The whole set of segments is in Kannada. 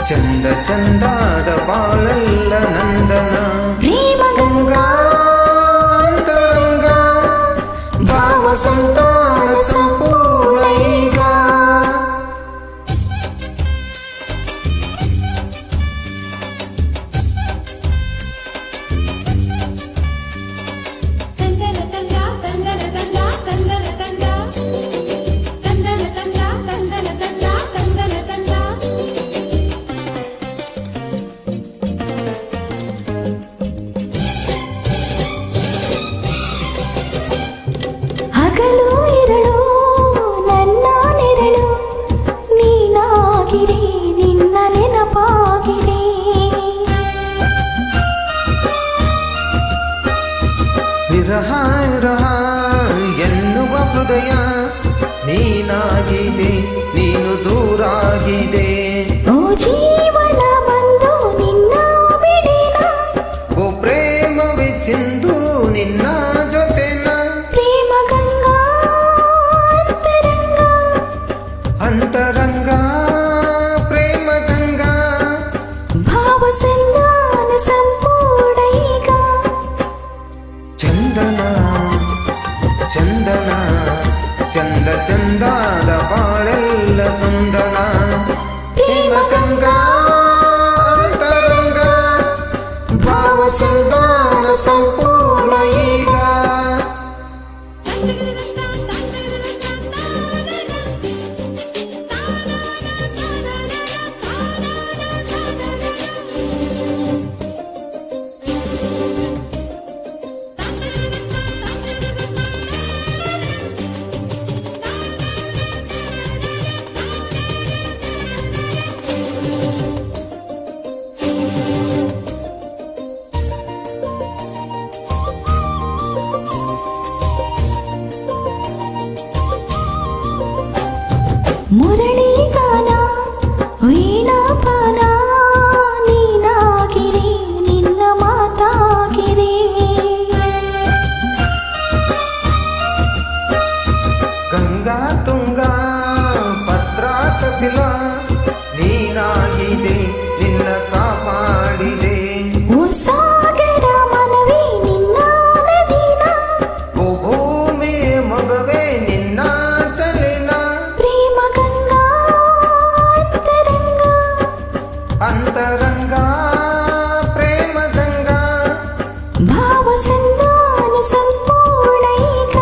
ಚಂದ ಚಂದಾದ ಬಾಳೆಲ್ಲ ನಂದನ ಪ್ರೇಮ ಗಂಗಾ ಅಂತರಂಗ ಭಾವ ಸಂತಾನ ಸಂಪೂರ್ಣ ಈಗ ಹಗಲು ಇರಳು ನನ್ನ ನೆರಳು ನೀನಾಗಿರಿ ನಿನ್ನ ನೆನಪಾಗಿರಿ ವಿರಹ ವಿರಹ ಎನ್ನುವ ಹೃದಯ ನೀನಾಗಿದೆ ನೀನು ದೂರಾಗಿದೆ ಓ ಜೀವನ ಬಂದು ನಿನ್ನ ಬಿಡಿನ ಓ ಪ್ರೇಮವೇ ಸಿಂಧು ನಿನ್ನ ಜೊತೆನ ಪ್ರೇಮ ಗಂಗಾ ಅಂತರಂಗ ಅಂತರಂಗ ಪ್ರೇಮ ಗಂಗಾ ಭಾವ ಸಂಧಾನ ಸಂಪೂರ್ಣ ಈಗ ಚಂದನ ಚಂದನ ಚಂದ ಚಂದಾದ ಬಾಳೆಲ್ಲ ಸುಂದನ ಪ್ರೇಮ ಗಂಗಾ ಅಂತರಂಗ ಭಾವ ಸಂಧಾನ ಸಂಪೂರ್ಣ ಈಗ ಮುರಳಿ ಗಾನ ವೀಣಾಪಾನ ನೀನಾಗಿರಿ ನಿನ್ನ ಮಾತಾಗಿರಿ ಗಂಗಾ ತುಂಗಾ ಭದ್ರಾ ಕಪಿಲ ನೀನಾಗಿದೆ ನಿನ್ನ ಕಾಪಾಡಿದೆ ಓ ಸಾಗರ ಮನವಿ ನಿನ್ನ ನದಿನ ಓ ಭೂಮಿ ಮಗವೇ ನಿನ್ನ ಚಲಿನ ಪ್ರೇಮ ಗಂಗಾ ಅಂತರಂಗ ಅಂತರಂಗ ಪ್ರೇಮ ಗಂಗಾ ಭಾವ ಸಂಧಾನ ಸಂಪೂರ್ಣ ಈಗ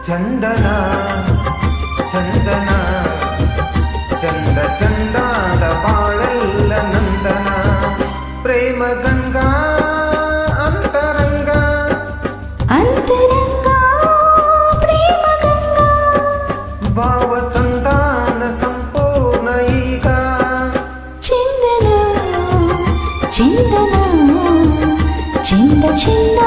ಚಂದನ ಚಂದನ ಚಂದ ಚಂದಾದ ಬಾಳೆಲ್ಲ ನಂದನ ಪ್ರೇಮ ಗಂಗಾ ಅಂತರಂಗ ಅಂತರಂಗ ಪ್ರೇಮ ಗಂಗಾ ಭಾವ ಸಂತಾನ ಸಂಪೂರ್ಣ ಈಗ ಚಿಂದನ ಚಿಂದನ ಚಿಂದ ಚಿಂದ